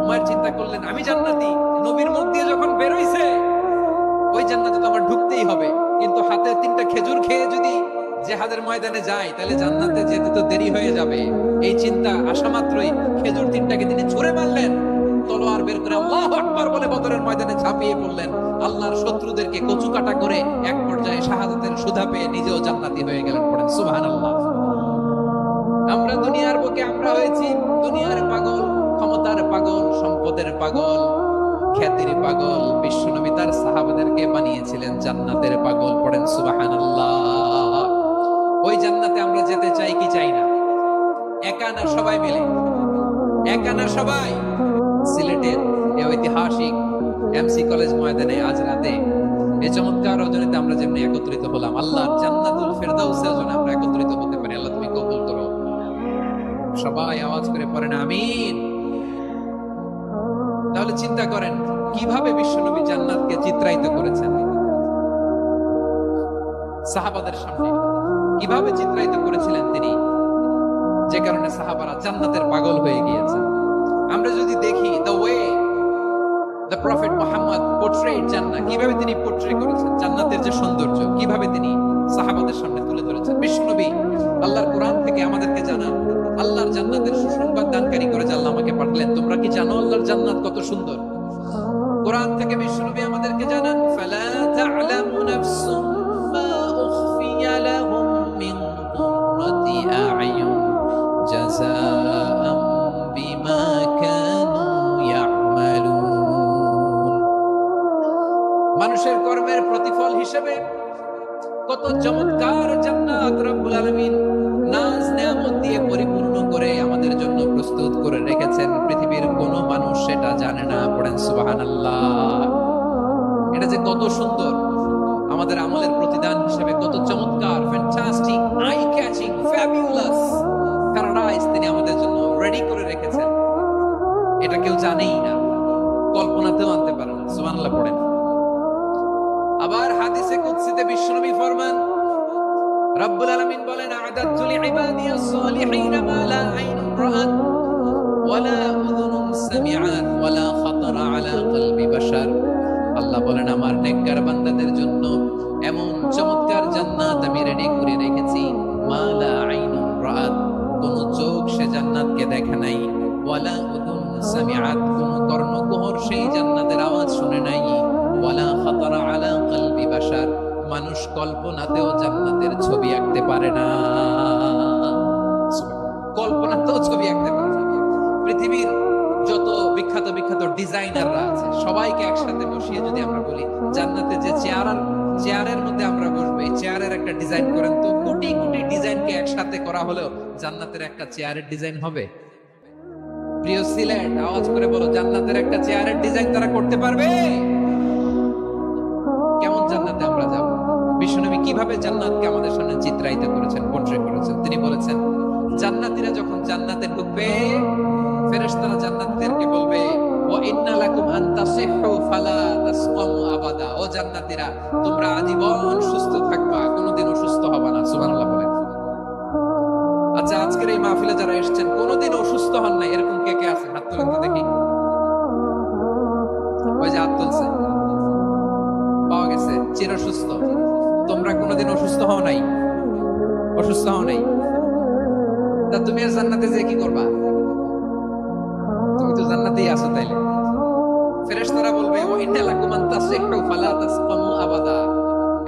উমাইর চিন্তা করলেন আমি জান্নাতি, নবীর মুখ দিয়ে যখন বের হইছে ওই জান্নাতে তো আমার ঢুকতেই হবে, কিন্তু হাতে 3টা খেজুর খেয়ে যদি জিহাদের ময়দানে যায় তাহলে জান্নাতে যেতে তো দেরি হয়ে যাবে। এই চিন্তা আসা মাত্রই খেজুর 3টাকে তিনি ছুঁড়ে মারলেন, তলোয়ার বের করে আল্লাহু আকবার বলে বদরের ময়দানে ঝাঁপিয়ে পড়লেন। আল্লাহর শত্রুদেরকে কচু কাটা করে এক পর্যায়ে শাহাদাতের সুধা পেয়ে নিজেও জান্নাতি হয়ে গেলেন। পড়েন সুবহানাল্লাহ। আমরা দুনিয়ার বুকে আমরা হয়েছি দুনিয়ার পাগল, ক্ষমতার পাগল, সম্পদের পাগল, খ্যাতির পাগল। বিশ্বনবী তার সাহাবাদেরকে বানিয়েছিলেন জান্নাতের পাগল। পড়েন সুবহানাল্লাহ। ওই জান্নাতে আমরা যেতে চাই কি চাই না? একা না সবাই মিলে? একা না সবাই? সিলেটের এই ঐতিহাসিক এমসি কলেজ ময়দানে আজ রাতে এই চমৎকার রজনীতে আমরা যেমনি একত্রিত হলাম, আল্লাহর জান্নাতুল ফেরদাউসে যেন আমরা একত্রিত হতে পারি। আল্লাহ তুমি কবুল করো। সবাই আওয়াজ করে পড়েন আমিন। তাহলে চিন্তা করেন কিভাবে বিশ্বনবী জান্নাতকে চিত্রায়িত করেছেন সাহাবাদের সামনে, কিভাবে চিত্রায়িত করেছিলেন তিনি, যে কারণে সাহাবারা জান্নাতের পাগল হয়ে গিয়েছে। আমরা যদি দেখি the way the prophet Muhammad portrayed জান্নাত, কিভাবে তিনি পোর্ট্রে করেছেন জান্নাতের যে সৌন্দর্য, কিভাবে তিনি সাহাবাদের সামনে তুলে ধরেছেন। বিশ্বনবী আল্লাহর কোরআন থেকে আমাদেরকে জানান আল্লাহর জান্নাতের সুসংবাদ দানকারী করে যে আল্লাহ আমাকে পাঠালেন। তোমরা কি জানো আল্লাহর জান্নাত কত সুন্দর? কোরআন থেকে বিশ্বনবী আমাদেরকে জানান ফালা তা'লামু নাফসুম মা উখফিয়া লাহুম মিন কুররাতি আ'য়ুন জাযাআম বিমা কানু ইয়া'মালুন। মানুষের কর্মের প্রতিফল হিসেবে কত চমৎকার জান্নাত রব্বুল আলামিন নাজ নেয়ামত দিয়ে পরিপূর্ণ করে আমাদের জন্য প্রস্তুত করে রেখেছেন। পৃথিবীর কোনো মানুষ সেটা জানে না। পড়েন সুবহানাল্লাহ। এটা যে কত সুন্দর, আমাদের আমলের প্রতিদান হিসেবে কত চমৎকার, fantastic, eye catching, fabulous paradise তিনি আমাদের জন্য রেডি করে রেখেছেন। এটা কেউ জানেই না, কল্পনাতেও আনতে পারে না। সুবহানাল্লাহ পড়েন। আবার হাদিসে কুদসিতে বিশ্বনবী ফরমান, রব্বুল আলামিন বলেন আ'দাতু লিইবাদিয়াস সালিহিন মা লা আইনুন রাআত ওয়ালা উযুনুন সামিআত ওয়ালা খাতারা আলা কলবি বাশার। আল্লাহ বলেন আমার নেককার বান্দাদের জন্য এমন চমৎকার জান্নাত আমি রেডি করে রেখেছি, মা লা আইনুন রাআত, কোন চোখ সে জান্নাতকে দেখে নাই, ওয়ালা উযুন সামিআত, কোন কর্ণকুহর সেই জান্নাতের আওয়াজ শুনে নাই, ওয়ালা খাতারা আলা কলবি বাশার, মানুষ কল্পনাতেও জান্নাতের ছবি আঁকতে পারে না। কল্পনাতেও ছবি আঁকতে পারে না। পৃথিবীর যত বিখ্যাত বিখ্যাত ডিজাইনাররা আছে সবাইকে একসাথে বসিয়ে যদি আমরা বলি জান্নাতে যে চেয়ার আর চেয়ারের মধ্যে আমরা বসবো, এই চেয়ারের একটা ডিজাইন করেন তো। কোটি কোটি ডিজাইনকে একসাথে করা হলেও জান্নাতের একটা চেয়ারের ডিজাইন হবে? প্রিয় সিলেট, আওয়াজ করে বলো, জান্নাতের একটা চেয়ারের ডিজাইন তারা করতে পারবে? কেমন জান্নাতে আমরা যাব? বিশ্বনবী কিভাবে জান্নাতকে আমাদের সামনে চিত্রায়িত করেছেন, পোর্ট্রে করেছেন? তিনি বলেছেন, জান্নাতীরা যখন জান্নাতে ঢুকবে, ফেরেশতারা জান্নাতীদেরকে বলবে, ওয়া ইন্না লাকুম আন তাসিহু ফালা তাসকামু আবাদা। ও জান্নাতীরা, তোমরা আজীবন সুস্থ থাকবা, কোনোদিন অসুস্থ হবে না। সুবহানাল্লাহ বলেন। আচ্ছা, আজকের এই মাহফিলে যারা এসেছেন কোনোদিন অসুস্থ হন না, এরকম কে কে আছে? হাত তুলেন তো দেখি। ওই যে হাত তুলছে, পাওয়া গেছে, চির সুস্থ। তোমরা কোনোদিন অসুস্থ হও নাই? অসুস্থ হও নাই? তা তুমি আর জান্নাতে যে কি করবা? তুমি তো জান্নাতেই আছো তাইলে। ফেরেশতারা বলবে, ওয়া ইন্না লাকুম আন তাসিহু ফালা তাসকামু আবাদা।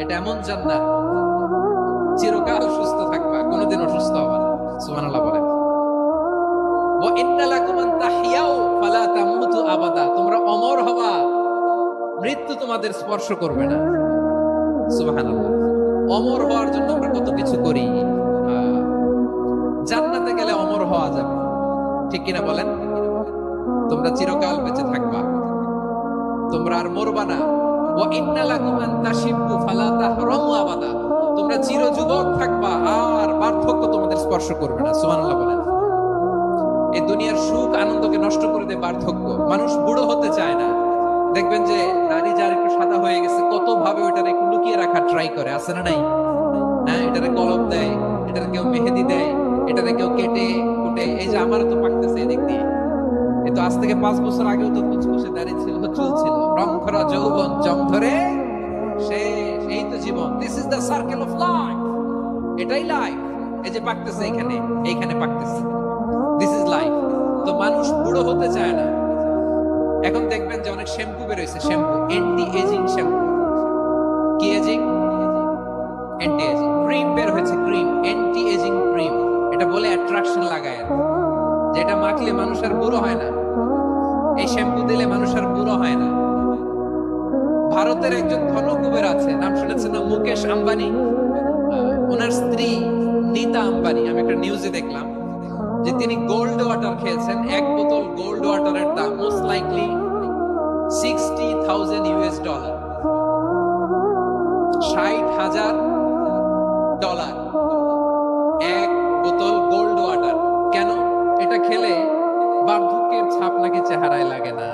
এটা এমন জান্নাত, চিরকাল সুস্থ থাকবা, কোনোদিন অসুস্থ হবে না। সুবহানাল্লাহ বলেন। ওয়া ইন্না লাকুম আন তাহইয়াউ ফালা তামুতু আবাদা। তোমরা অমর হবা, মৃত্যু তোমাদের স্পর্শ করবে না। সুবহানাল্লাহ। অমর হওয়ার জন্য আমরা কত কিছু করি। জান্নাতে গেলে অমর হওয়া যাবে, ঠিক কিনা বলেন? তোমরা চিরকাল বেঁচে থাকবা, তোমরা আর মরবা না। ওয়া ইন্না লাকুম আন তাশিবু ফালা তাহরামু আবাদা। তোমরা চির যুবক থাকবা, আর বার্ধক্য তোমাদের স্পর্শ করবে না। সুবহানাল্লাহ বলেন। এই দুনিয়ার সুখ আনন্দকে নষ্ট করে দেয় বার্ধক্য। মানুষ বুড়ো হতে চায় না। দেখবেন যে নারী যার একটু সাদা হয়ে গেছে, কত ভাবে ওইটারে একটু লুকিয়ে রাখা ট্রাই করে, আছে না নাই? হ্যাঁ, এটারে কলম দেয়, এটারে কেউ মেহেদি দেয়, এটারে কেউ কেটে কুটে। এই যে আমারও তো পাকতেছে এদিক দিয়ে, এ তো আজ থেকে 5 বছর আগেও তো কুচকুচে দাড়ি ছিল, চুল ছিল, রং ধরা যৌবন জং ধরে শেষ। এই তো জীবন। This is the circle of life. এটাই লাইফ। এই যে পাকতেছে এখানে, এইখানে পাকতেছে, দিস ইজ লাইফ। তো মানুষ বুড়ো হতে চায় না। এখন দেখবেন যে অনেক শ্যাম্পু বের হয়েছে, শ্যাম্পু, অ্যান্টি এজিং শ্যাম্পু। কি এজিং? Anti aging. ক্রিম বের হয়েছে, ক্রিম, অ্যান্টি এজিং ক্রিম। এটা বলে অ্যাট্রাকশন লাগায়, যেটা মাখলে মানুষ আর বুড়ো হয় না। এই শ্যাম্পু দিলে মানুষ আর বুড়ো হয় না। ভারতের একজন ধনকুবের আছে, নাম শুনেছেন না? মুকেশ আম্বানি। ওনার স্ত্রী নীতা আম্বানি, আমি একটা নিউজে দেখলাম যে তিনি গোল্ড ওয়াটার খেয়েছেন। এক বোতল গোল্ড ওয়াটারের দাম মোস্ট লাইকলি $60,000। $60,000 এক বোতল গোল্ড ওয়াটার। কেন? এটা খেলে বার্ধক্যের ছাপ নাকি চেহারায় লাগে না।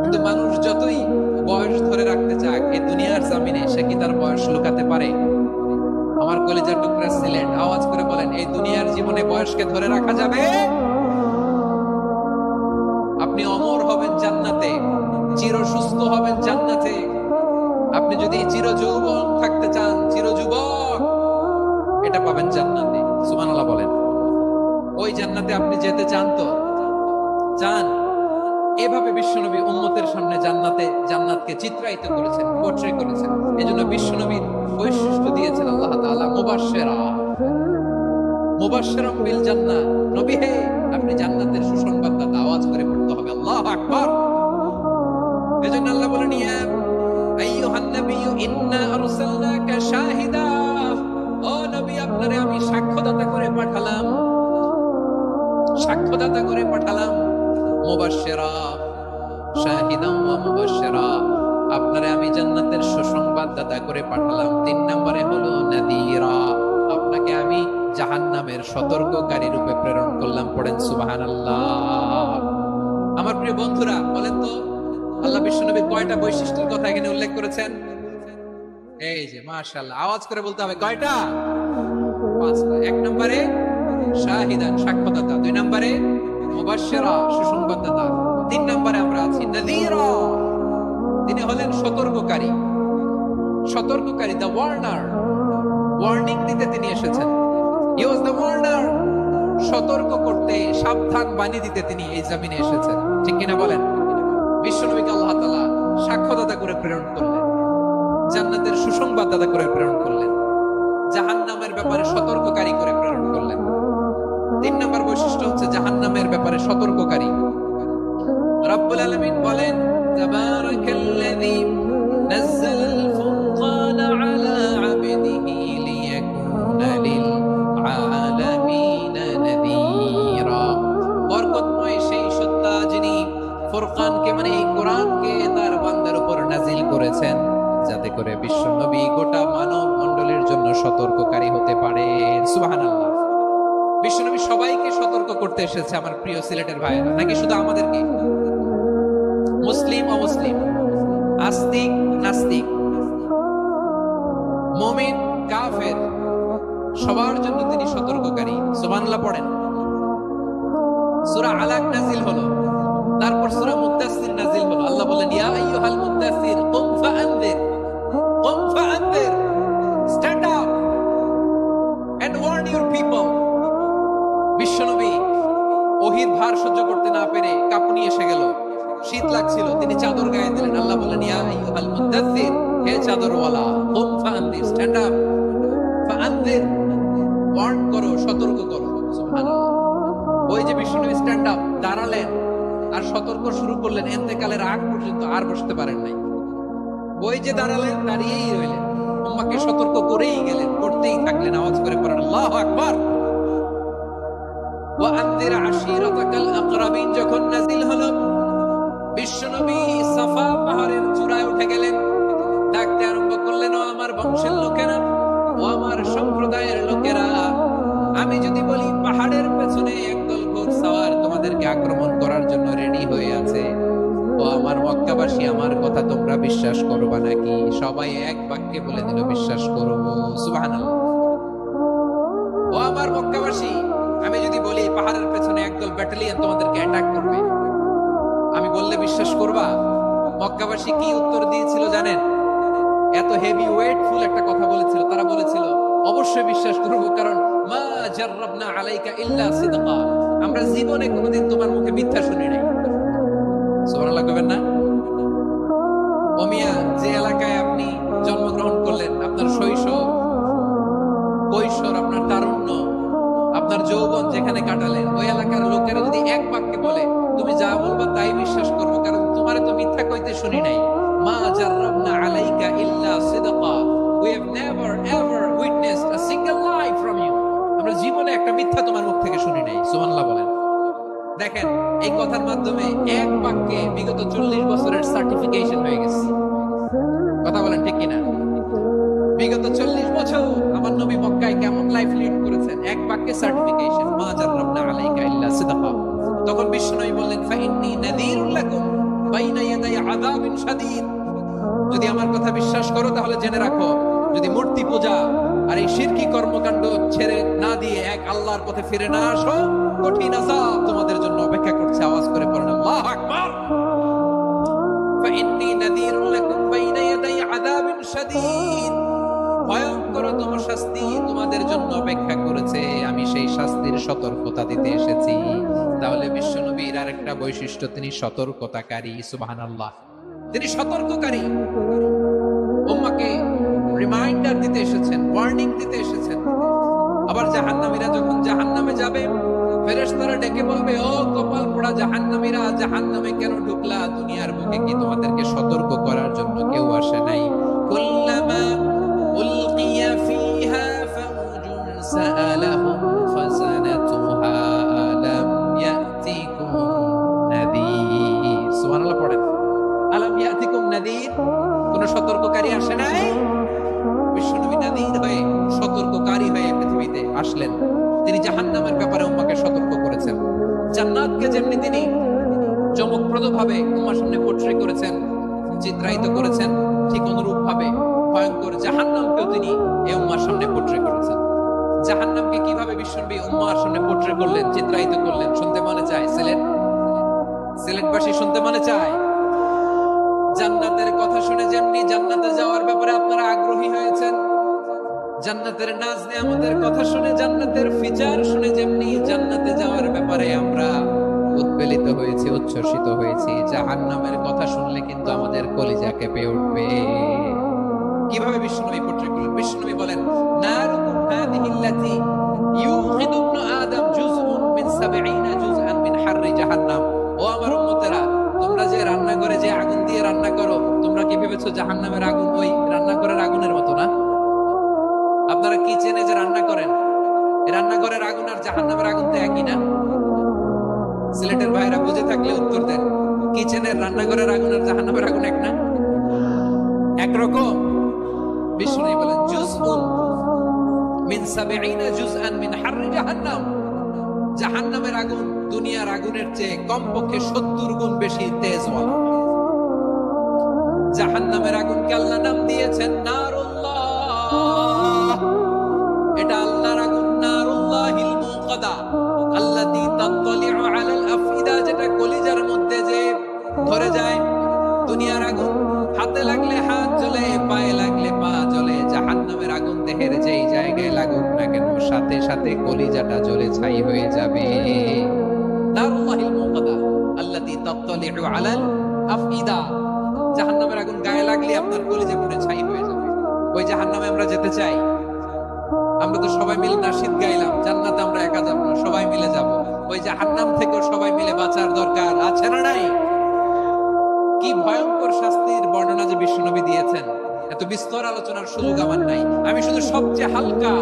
কিন্তু মানুষ যতই বয়স ধরে রাখতে চাক, এই দুনিয়ার জামিনে সে কি তার বয়স লুকাতে পারে? আমার কলিজার টুকরা সিলেট, আওয়াজ করে বলেন, এই দুনিয়ার জীবনে বয়সকে ধরে রাখা যাবে? আপনি অমর হবেন জান্নাতে, চির সুস্থ হবেন জান্নাতে। আপনি যদি চির যৌবন থাকতে চান, চির যুবক, এটা পাবেন জান্নাতে। সুবহানাল্লাহ বলেন। ওই জান্নাতে আপনি যেতে চান তো? চান? এভাবে বিশ্বনবী উম্মতের সামনে জান্নাতকে চিত্রায়িত করেছেন, পোর্ট্রে করেছেন। এজন্য বিশ্বনবীর বৈশিষ্ট্য দিয়েছেন আল্লাহ তাআলা, মুবাশশিরাম বিল জান্নাহ। নবী হে, আপনি জান্নাতের সুসংবাদদাতা। আওয়াজ করে পড়তে হবে আল্লাহু আকবার। এজন্য আল্লাহ বলেন, ইয়া আইয়ুহান নাবিয়্যু ইন্না আরসালনাকা শাহিদা। ও নবী, আপনারে আমি সাক্ষ্যদাতা করে পাঠালাম, সাক্ষ্যদাতা করে পাঠালাম। মুবাশশিরা, শাহিদান ওয়া মুবাশশিরা, আপনারে আমি জান্নাতের সুসংবাদদাতা করে পাঠালাম। 3 নম্বরে হলো নাযীরা, আপনাকে আমি জাহান্নামের সতর্ককারী রূপে প্রেরণ করলাম। পড়েন সুবহানাল্লাহ। আমার প্রিয় বন্ধুরা, বলেন তো আল্লাহ বিশ্বনবীর কয়টা বৈশিষ্ট্যের কথা এখানে উল্লেখ করেছেন? এই যে মাশাআল্লাহ, আওয়াজ করে বলতে হবে, কয়টা? 5টা। 1 নম্বরে শাহিদান, সাক্ষ্যদাতা। 2 নম্বরে মুবাশশিরা, সুসংবাদদাতা। 3 নম্বরে আমরা আছি নাযীরা, তিনি হলেন সতর্ককারী। সতর্ককারী, দ্য ওয়ার্নার। ওয়ার্নিং দিতে তিনি এসেছেন। হি ওয়াজ দ্য ওয়ার্নার। সতর্ক করতে, সাবধান বাণী দিতে তিনি এই জমিনে এসেছেন। ঠিক কিনা বলেন? বিশ্বনবীকে আল্লাহ তাআলা সাক্ষ্যদাতা করে প্রেরণ করলেন, জান্নাতের সুসংবাদদাতা করে প্রেরণ করলেন, জাহান্নামের ব্যাপারে সতর্ককারী করে প্রেরণ করলেন। 3 নম্বর বৈশিষ্ট্য হচ্ছে জাহান্নামের ব্যাপারে সতর্ককারী। রব্বুল আলামিন বলেন, তাবারাকাল্লাযী নাযালাল ফুরকানকে মানে এই কোরআনকে তার বান্দার উপর নাজিল করেছেন যাতে করে বিশ্ব নবী গোটা মানব মণ্ডলীর জন্য সতর্ককারী হতে পারে। সুবহানাল্লাহ। বিশ্ব নবী সবাইকে সতর্ক করতে এসেছে আমার প্রিয় সিলেটের ভাইয়েরা, নাকি শুধু আমাদেরকে? মুসলিম অমুসলিম, আস্তিক নাস্তিক, মুমিন কাফের, সবার জন্য তিনি সতর্ককারী। সুবহানাল্লাহ পড়েন। সূরা আলাক নাজিল হলো, তারপর সূরা মুদ্দাসসির নাজিল হলো। আল্লাহ বলেন, ইয়া আইয়ুহাল মুদ্দাসসির কুম ফাআনযির, stand up and warn your people. বিশ্বনবী ওহীর ভার সহ্য করতে না পেরে কাঁপুনি এসে গেল, শীত লাগছিল, তিনি চাদর গায়ে দিলেন। আল্লাহ বলেন, ইয়া আইয়ুহাল মুদ্দাসসির, হে চাদরওয়ালা, কুম ফাআনযির, স্ট্যান্ড আপ, ফাআনযির, ওয়ার্ন করো, সতর্ক করো। সুবহানাল্লাহ। ওই যে বিশ্বনবী স্ট্যান্ড আপ, দাঁড়ালেন আর সতর্ক শুরু করলেন, ইন্তেকালের আগ পর্যন্ত আর বসতে পারেন নাই। ওই যে দাঁড়ালেন, দাঁড়িয়েই রইলেন, উম্মাহকে সতর্ক করেই গেলেন, করতেই থাকলেন। আওয়াজ করে পড়েন আল্লাহু আকবার। ওয়া আনদির আশীরাতাকাল আকরাবিন যখন নাজিল হলো, বিশ্বনবী সাফা পাহাড়ের চূড়ায় উঠে গেলেন, ডাকতে আরম্ভ করলেন, ও আমার বংশের লোকেরা, ও আমার সম্প্রদায়ের লোকেরা, আমি যদি বলি পাহাড়ের পেছনে একদল ঘোড়সাওয়ার তোমাদেরকে আক্রমণ করার জন্য রেডি হয়ে আছে, ও আমার মক্কাবাসী, আমার কথা তোমরা বিশ্বাস করবা নাকি? সবাই এক বাক্যে বলে দিল, বিশ্বাস করব। সুবহানাল্লাহ। ও আমার মক্কাবাসী, আমি যদি বলি পাহাড়ের পেছনে একদল ব্যাটালিয়ন তোমাদেরকে অ্যাটাক করবে, আমি বললে বিশ্বাস করবা? মক্কাবাসী কি উত্তর দিয়েছিল জানেন? এত হেভি ওয়েটফুল একটা কথা বলেছিল। তারা বলেছিল, অবশ্যই বিশ্বাস করব, কারণ মা জাররাবনা আলাইকা ইল্লা সিদকা, আমরা জীবনে কোনোদিন তোমার মুখে মিথ্যা শুনি নাই। সুবহানাল্লাহ কইবেন না? ও মিয়া, যে এলাকায় আপনি জন্মগ্রহণ করলেন, আপনার শৈশব, কৈশোর, আপনার তারুণ্য, আপনার যৌবন যেখানে কাটালেন, ওই এলাকার লোকেরা যদি এক বাক্যে বলে তুমি যা বলবা তাই বিশ্বাস করবো, কারণ তোমারে তো মিথ্যা কইতে শুনি নাই। মা জাররাবনা আলাইকা ইল্লা সিদকা, we have never ever witnessed a single lie from you, আমরা জীবনে একটা মিথ্যা তোমার মুখ থেকে শুনি নাই। সুবহানাল্লাহ বলেন। দেখেন, এই কথার মাধ্যমে এক বাক্যে বিগত 40 বছরের সার্টিফিকেশন হয়ে গেছে। কথা বলেন ঠিক কিনা? বিগত 40 বছর আমার নবী মক্কায় কেমন লাইফ লিড করেছেন, এক বাক্যে সার্টিফিকেশন, মা জাররাবনা আলাইকা ইল্লা সিদকা। তখন বিশ্বনবী বললেন, ফাইন্নী নাযীরুল লাকুম বাইনা ইয়াদাই আযাবিন শাদীদ, যদি আমার কথা বিশ্বাস করো তাহলে জেনে রাখো, যদি মূর্তি পূজা আর এই শিরকি কর্মকাণ্ড ছেড়ে না দিয়ে এক আল্লাহর পথে ফিরে না আসো, কঠিন আযাব তোমাদের জন্য অপেক্ষা করছে। আওয়াজ করে পড়েন আল্লাহু আকবার। ফাইন্নী নাযীরুল লাকুম বাইনা ইয়াদাই আযাবিন শাদীদ, ভয়ঙ্করতম শাস্তি তোমাদের জন্য অপেক্ষা করেছে, আমি সেই শাস্তির সতর্কতা দিতে এসেছি। তাহলে বিশ্বনবীর আরেকটা বৈশিষ্ট্য, তিনি সতর্কতাকারী। সুবহানাল্লাহ। তিনি সতর্ককারী, উম্মাহকে রিমাইন্ডার দিতে এসেছেন, ওয়ার্নিং দিতে এসেছেন। আবার জাহান্নামীরা যখন জাহান্নামে যাবে, ফেরেশতারা ডেকে বলবে, ও কপাল পোড়া জাহান্নামীরা, জাহান্নামে কেন ঢুকলা? দুনিয়ার বুকে কি তোমাদেরকে সতর্ক করার জন্য কেউ আসে নাই? কুল্লামা উলকিয়া ফিহা ফাউজুন সাআলাহুম ফাসানাতুহা আলাম ইয়াতিকুম নাযীর। সুবহানাল্লাহ পড়েন। আলাম ইয়াতিকুম নাযীর, কোন সতর্ককারী আসে নাই? বিশ্বনবী নাযীর হয়ে, সতর্ককারী হয়ে পৃথিবীতে আসলেন। তিনি জাহান্নামের ব্যাপারে উম্মাহকে সতর্ক করেছেন। জান্নাতকে যেমনি তিনি চমকপ্রদভাবে উম্মাহর সামনে পোট্রে করেছেন, চিত্রায়িত করেছেন, ঠিক অনুরূপ ভাবে ভয়ঙ্কর জাহান্নামকেও তিনি এই উম্মাহর সামনে পোট্রে করেছেন। জাহান্নামকে কিভাবে বিশ্বনবী উম্মাহর সামনে পোট্রে করলেন, চিত্রায়িত করলেন, শুনতে মনে চায়? সিলেটবাসী শুনতে মনে চায়? জান্নাতের কথা শুনে যেমনি জান্নাতে যাওয়ার ব্যাপারে আপনারা আগ্রহী হয়েছেন, জান্নাতের নাজ নেয়ামতের কথা শুনে, জান্নাতের ফিচার শুনে যেমনি জান্নাতে যাওয়ার ব্যাপারে আমরা উদ্বেলিত হয়েছি, উচ্ছ্বসিত হয়েছি, জাহান্নামের কথা শুনলে কিন্তু আমাদের কলিজা কেঁপে উঠবে। কিভাবে বিশ্বনবী পোট্রেট করলেন? বিশ্বনবী বলেন, নারুকুম হাযিহিল্লাতী ইউখিদু ইবনু আদম জুজউন মিন ৭০ জুজআন মিন হাররি জাহান্নাম। ও আমার উম্মতেরা, তোমরা যে রান্নাঘরে যে আগুন দিয়ে রান্না করো, তোমরা কি ভেবেছো জাহান্নামের আগুন ওই রান্নাঘরের আগুনের মতো না? আপনারা কিচেনে যে রান্না করেন, রান্নাঘরের আগুন আর জাহান্নামের আগুন তো একই না? সিলেটের ভাইরা বুঝে থাকলে উত্তর দেন। কিচেন কিচেনের রান্নাঘরের আগুন আর জাহান্নামের আগুন এক না? একরকম? বিষ্ণু বলেন জুজউন মিন 70 জুজআন মিন হাররি জাহান্নাম। জাহান্নামের আগুন দুনিয়ার আগুনের চেয়ে কমপক্ষে 70 গুণ বেশি তেজওয়ালা। জাহান্নামের আগুনকে আল্লাহ নাম দিয়েছেন নারুল্লাহ। এটা আল্লাহর আগুন, নারুল্লাহিল মুকাদা আল্লাতী তাত্তালিউ আলাল আফইদা, যেটা কলিজার মধ্যে যে ধরে যায়। দুনিয়ার আগুন হাতে লাগলে হাত জ্বলে, পায়ে লাগলে পা জ্বলে। জাহান্নামের আগুন দেহের যেই জায়গায় লাগুক না কেন সাথে সাথে কলিজাটা জ্বলে ছাই হয়ে যাবে। নারুল্লাহিল মুকাদা আল্লাতী তাত্তালিউ আলাল আফইদা। জাহান্নামের আগুন গায়ে লাগলে আপনার কলিজা পুড়ে ছাই হয়ে যাবে। ওই জাহান্নামে আমরা যেতে চাই? আমরা তো সবাই মিলে নাশিদ গাইলাম, জান্নাতে আমরা একা যাব না, সবাই মিলে যাব। ওই জাহান্নাম থেকে সবাই মিলে বাঁচার দরকার আছে না নাই? কি ভয়ঙ্কর শাস্তির বর্ণনা যে বিশ্বনবী দিয়েছেন, এত বিস্তর আলোচনার সুযোগ আমার নাই। আমি শুধু সবচেয়ে হালকা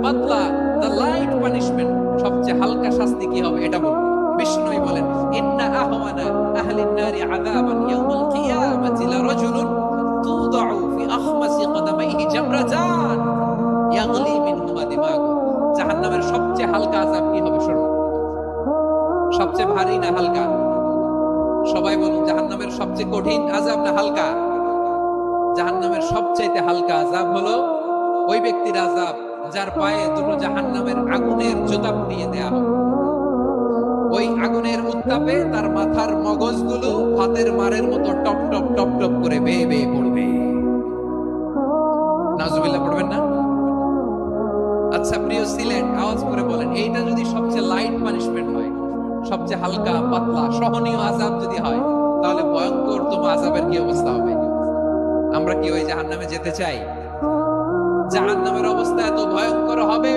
পাতলা, দ্য লাইট পানিশমেন্ট, সবচেয়ে হালকা শাস্তি কি হবে এটা বলবো। বিশ্বনবী বলেন ইন্না আহওয়ানা আহলিন নারি আযাবান ইয়াউমাল কিয়ামাতি লারাজুলুন তুদাউ ফি আখমাসি কদামাইহি জামরাতান ইয়াগলি মিনহুমা দিমাগু। জাহান্নামের সবচেয়ে হালকা আযাব কি হবে শুনুন। সবচেয়ে ভারী না হালকা? সবাই বলুন, জাহান্নামের সবচেয়ে কঠিন আযাব না হালকা? জাহান্নামের সবচাইতে হালকা আযাব হলো ওই ব্যক্তির আযাব যার পায়ে দুটো জাহান্নামের আগুনের জুতা পরিয়ে দেয়া হবে। ওই আগুনের উত্তাপে তার মাথার মগজগুলো ভাতের মারের মতো টপ টপ টপ টপ করে বেয়ে বেয়ে পড়বে। নাউজুবিল্লাহ পড়বেন না? আচ্ছা প্রিয় সিলেট, আওয়াজ করে বলেন, এইটা যদি সবচেয়ে লাইট পানিশমেন্ট হয়, সবচেয়ে হালকা পাতলা সহনীয় আযাব যদি হয়, তাহলে ভয়ঙ্কর তম আযাবের কি অবস্থা হবে? আমরা কি ওই জাহান্নামে যেতে চাই? জাহান্নামের অবস্থা এত ভয়ঙ্কর হবে,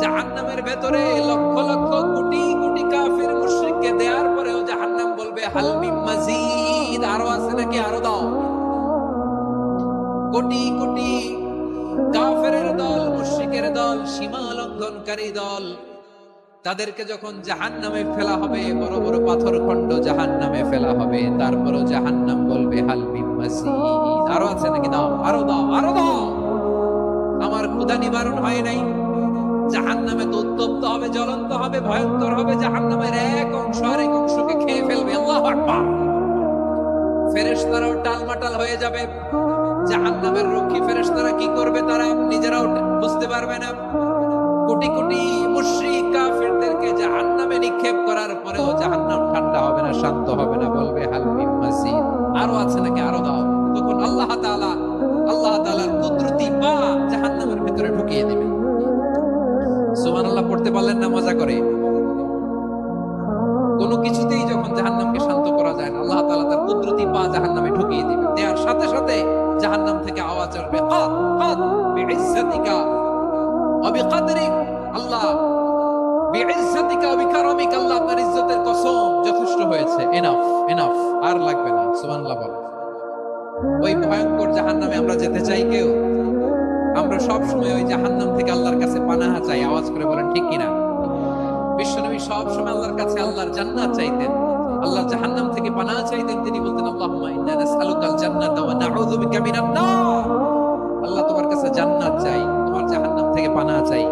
জাহান্নামের ভেতরে লক্ষ লক্ষ কোটি কোটি কাফির মুশরিককে দেওয়ার পরেও জাহান্নাম বলবে হাল মিন মাজিদ, আরো আছে নাকি, আরো দাও। কোটি কোটি কাফেরের দল, মুশরিকের দল, সীমা লঙ্ঘনকারী দল, তাদেরকে যখন জাহান্নামে ফেলা হবে, বড় বড় পাথর খণ্ড জাহান্নামে ফেলা হবে, তারপরও জাহান্নাম বলবে হাল মিন মাজিদ, আরো আছে নাকি, দাও, আরো দাও, আরো দাও। আমার ক্ষুধা নিবারণ হয় নাই। জাহান্নামে তো উত্তপ্ত হবে, জ্বলন্ত হবে, ভয়ঙ্কর হবে। জাহান্নামের এক অংশ আরেক অংশকে খেয়ে ফেলবে। আল্লাহু আকবার। ফেরেশতারাও টালমাটাল হয়ে যাবে। জাহান্নামের রক্ষী ফেরেশতারা কি করবে তারা নিজেরাও বুঝতে পারবে না। কোটি কোটি মুশরিক কাফিরদেরকে জাহান্নামে নিক্ষেপ করার পরেও জাহান্নাম ঠান্ডা হবে না, শান্ত হবে না, বলবে হাল মিন মাজিদ, আরো আছে নাকি, আরো দাও। তখন আল্লাহ তাআলার কুদরতি পা জাহান্নামের ভিতরে ঢুকিয়ে দিবেন। সুবহানাল্লাহ পড়তে পারলেন না মজা করে? কোন কিছুতেই যখন জাহান্নামকে শান্ত করা যায় না, আল্লাহ তাআলা তার কুদরতি পা জাহান্নামে ঢুকিয়ে দিবেন। দেওয়ার সাথে সাথে জাহান্নাম থেকে আওয়াজ আসবে কাদ কাদ বিইজ্জাতিকা ওয়া বিকদরিক। আল্লাহ বিইজ্জাতিকা ওয়া বিকারমিক, আল্লাহ আপনার ইজ্জতের কসম, যথেষ্ট হয়েছে, এনাফ এনাফ, আর লাগবে না। সুবহানাল্লাহ বলেন। ওই ভয়ঙ্কর জাহান্নামে আমরা যেতে চাই কেউ? আমরা সব সময় ওই জাহান্নাম থেকে আল্লাহর কাছে পানাহ চাই। আওয়াজ করে বলেন ঠিক কিনা? বিশ্বনবী সব সময় আল্লাহর কাছে আল্লাহর জান্নাত চাইতেন, আল্লাহর জাহান্নাম থেকে পানাহ চাইতেন। তিনি বলতেন আল্লাহুম্মা ইন্না নাসআলুকাল জান্নাতা ওয়া নাউযু বিকা মিনান নার। আল্লাহ তোমার কাছে জান্নাত চাই, তোমার জাহান্নাম থেকে পানাহ চাই।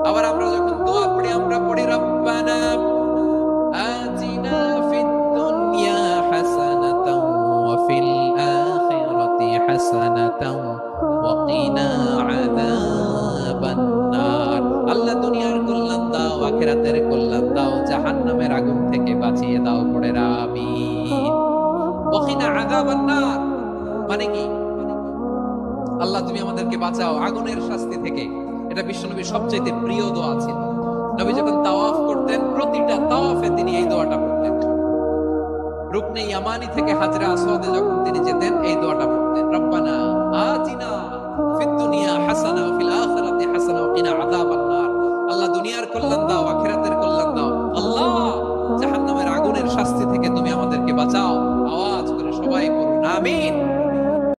আবার আমরা যখন দোয়া পড়ি, আমরা পড়ি রব্বানা আতিনা ফিদ দুনিয়া হাসানাতাও ওয়া ফিল আখিরাতি হাসানাতাও ওয়া কিনা আযাবান নার। আল্লাহ দুনিয়ার কল্যাণ দাও, আখিরাতের কল্যাণ দাও, জাহান্নামের আগুন থেকে বাঁচিয়ে দাও, পড়ে আমিন। ওয়া কিনা আযাবান নার মানে কি? আল্লাহ তুমি আমাদেরকে বাঁচাও আগুনের শাস্তি থেকে। এটা বিশ্বনবীর সবচেয়ে প্রিয় দোয়া ছিল। নবী যখন তাওয়াফ করতেন, প্রতিটা তাওয়াফে তিনি এই দোয়াটা পড়তেন। রুকনে ইয়ামানি থেকে হাজরা আসওয়াদে যখন তিনি যেতেন, এই দোয়াটা পড়তেন, রব্বানা আতিনা ফিদ দুনিয়া হাসানা ওয়া